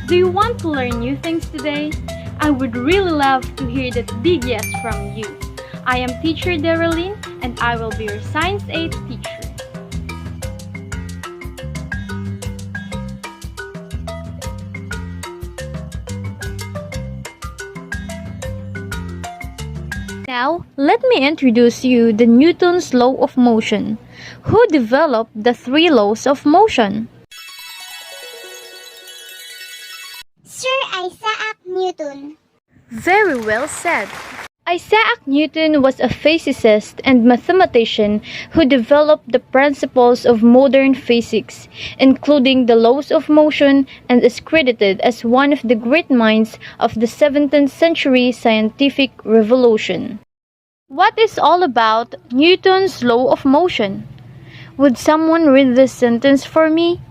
Do you want to learn new things today? I would really love to hear that big yes from you. I am teacher Deralyn and I will be your Science 8 teacher. Now, let me introduce you the Newton's law of motion. Who developed the three laws of motion? Sir Isaac Newton. Very well said. Isaac Newton was a physicist and mathematician who developed the principles of modern physics, including the laws of motion, and is credited as one of the great minds of the 17th century scientific revolution. What is all about Newton's law of motion? Would someone read this sentence for me?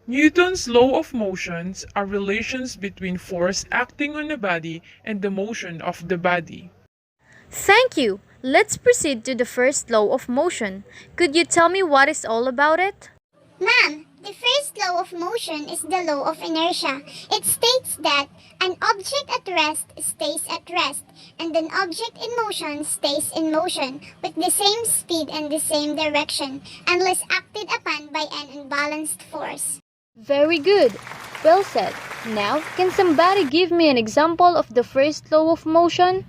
Newton's law of motions are relations between force acting on a body and the motion of the body. Thank you. Let's proceed to the first law of motion. Could you tell me what is all about it? Ma'am, the first law of motion is the law of inertia. It states that an object at rest stays at rest, and an object in motion stays in motion with the same speed and the same direction, unless acted upon by an unbalanced force. Very good. Well said. Now, can somebody give me an example of the first law of motion?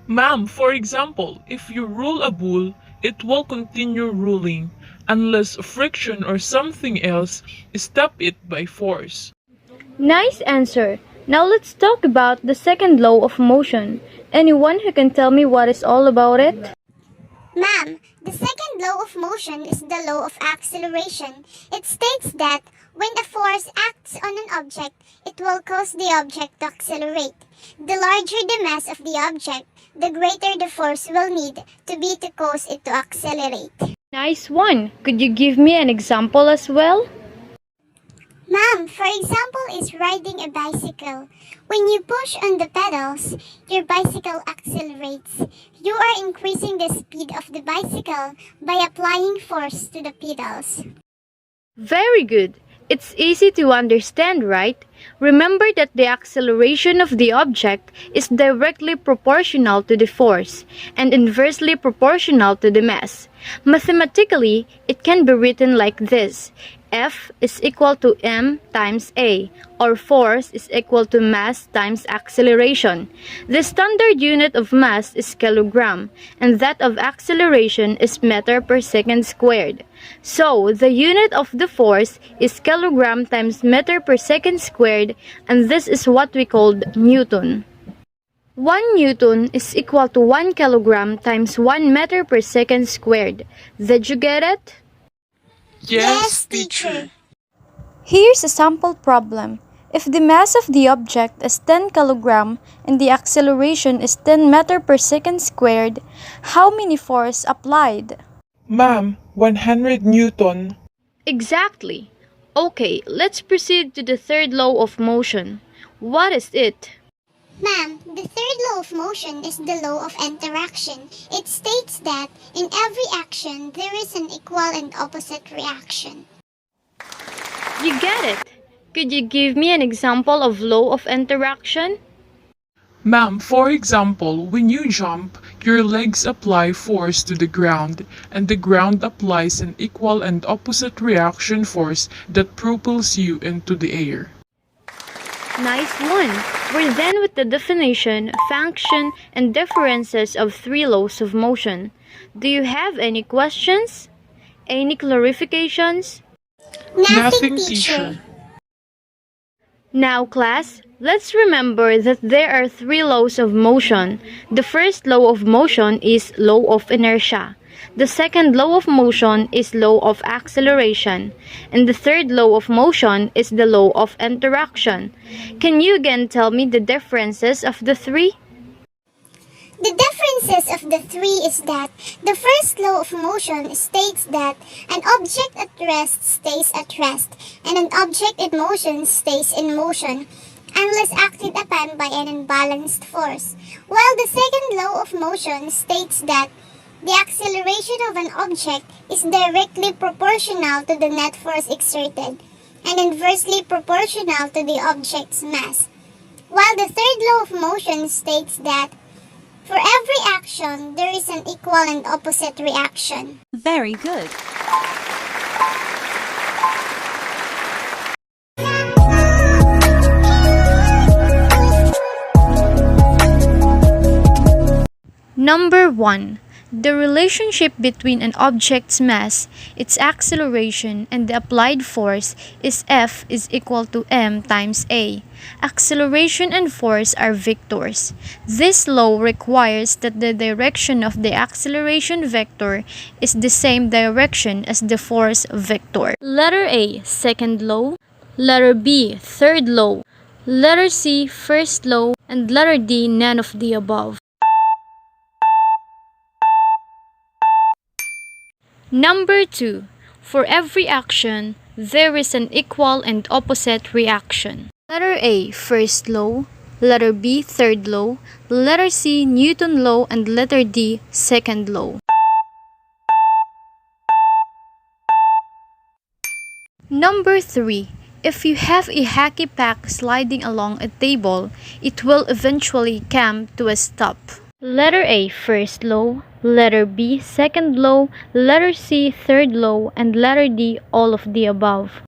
Ma'am, for example, if you roll a ball, it will continue rolling unless friction or something else stop it by force. Nice answer. Now let's talk about the second law of motion. Anyone who can tell me what is all about it? Ma'am, the second law of motion is the law of acceleration. It states that when a force acts on an object, it will cause the object to accelerate. The larger the mass of the object, the greater the force will need to be to cause it to accelerate. Nice one. Could you give me an example as well? Ma'am, for example, is riding a bicycle. When you push on the pedals, your bicycle accelerates. You are increasing the speed of the bicycle by applying force to the pedals. Very good. It's easy to understand, right? Remember that the acceleration of the object is directly proportional to the force and inversely proportional to the mass. Mathematically, it can be written like this: F is equal to m times a, or force is equal to mass times acceleration. The standard unit of mass is kilogram, and that of acceleration is meter per second squared. So, the unit of the force is kilogram times meter per second squared, and this is what we called Newton. 1 Newton is equal to 1 kilogram times 1 meter per second squared. Did you get it? Yes, teacher. Here's a sample problem. If the mass of the object is 10 kg and the acceleration is 10 meter per second squared, how many force applied? Ma'am, 100 Newton. Exactly. Okay, let's proceed to the third law of motion. What is it? Ma'am, the third law of motion is the law of interaction. It states that in every action, there is an equal and opposite reaction. You get it. Could you give me an example of law of interaction? Ma'am, for example, when you jump, your legs apply force to the ground, and the ground applies an equal and opposite reaction force that propels you into the air. Nice one. We're done with the definition, function, and differences of three laws of motion. Do you have any questions? Any clarifications? Nothing, teacher. Now, class, let's remember that there are three laws of motion. The first law of motion is law of inertia. The second law of motion is law of acceleration. And the third law of motion is the law of interaction. Can you again tell me the differences of the three? The differences of the three is that the first law of motion states that an object at rest stays at rest, and an object in motion stays in motion, unless acted upon by an unbalanced force. While the second law of motion states that the acceleration of an object is directly proportional to the net force exerted, and inversely proportional to the object's mass. While the third law of motion states that for every action, there is an equal and opposite reaction. Very good. Number 1. The relationship between an object's mass, its acceleration, and the applied force is F is equal to m times a. Acceleration and force are vectors. This law requires that the direction of the acceleration vector is the same direction as the force vector. Letter A, second law. Letter B, third law. Letter C, first law. And letter D, none of the above. Number 2. For every action, there is an equal and opposite reaction. Letter A, first law. Letter B, third law. Letter C, Newton law. And letter D, second law. Number 3. If you have a hockey puck sliding along a table, it will eventually come to a stop. Letter A, first law. Letter B, second law. Letter C, third law. And letter D, all of the above.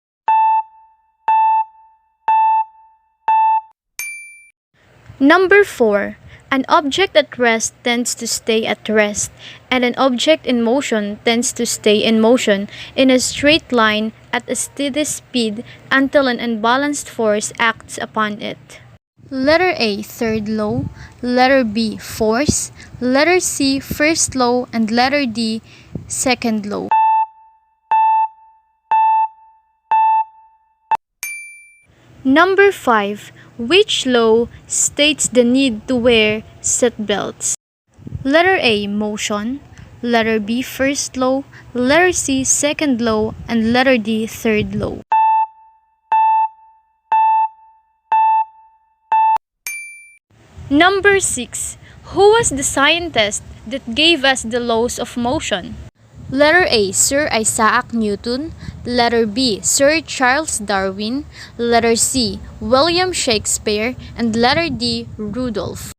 Number 4. An object at rest tends to stay at rest, and an object in motion tends to stay in motion in a straight line at a steady speed until an unbalanced force acts upon it. Letter A, third law. Letter B, force. Letter C, first law. And letter D, second law. Number 5. Which law states the need to wear seatbelts? Letter A, motion. Letter B, first law. Letter C, second law. And letter D, third law. Number 6. Who was the scientist that gave us the laws of motion? Letter A, Sir Isaac Newton. Letter B, Sir Charles Darwin. Letter C, William Shakespeare. And letter D, Rudolph.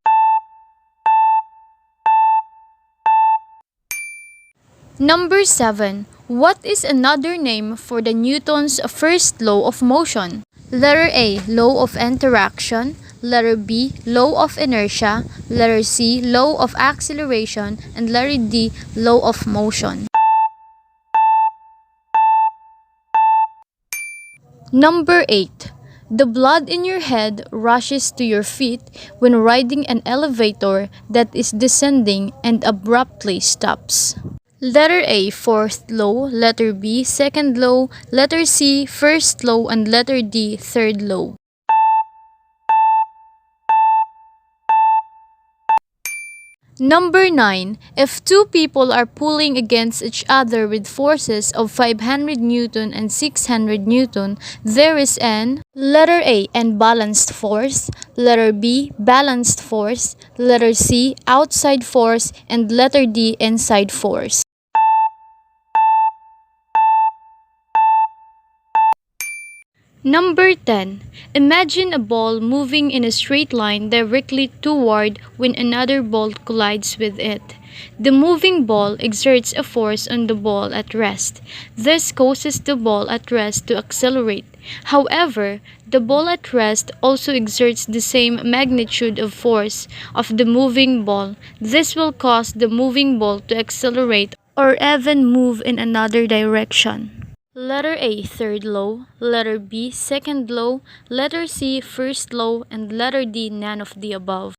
Number 7. What is another name for the Newton's first law of motion? Letter A, law of interaction. Letter B, law of inertia. Letter C, law of acceleration. And letter D, law of motion. Number 8. The blood in your head rushes to your feet when riding an elevator that is descending and abruptly stops. Letter A, fourth law. Letter B, second law. Letter C, first law. And letter D, third law. Number 9. If two people are pulling against each other with forces of 500 Newton and 600 Newton, there is an letter A, unbalanced force. Letter B, balanced force. Letter C, outside force. And letter D, inside force. Number 10. Imagine a ball moving in a straight line directly toward when another ball collides with it. The moving ball exerts a force on the ball at rest. This causes the ball at rest to accelerate. However, the ball at rest also exerts the same magnitude of force of the moving ball. This will cause the moving ball to accelerate or even move in another direction. Letter A, third law. Letter B, second law. Letter C, first law. And letter D, none of the above.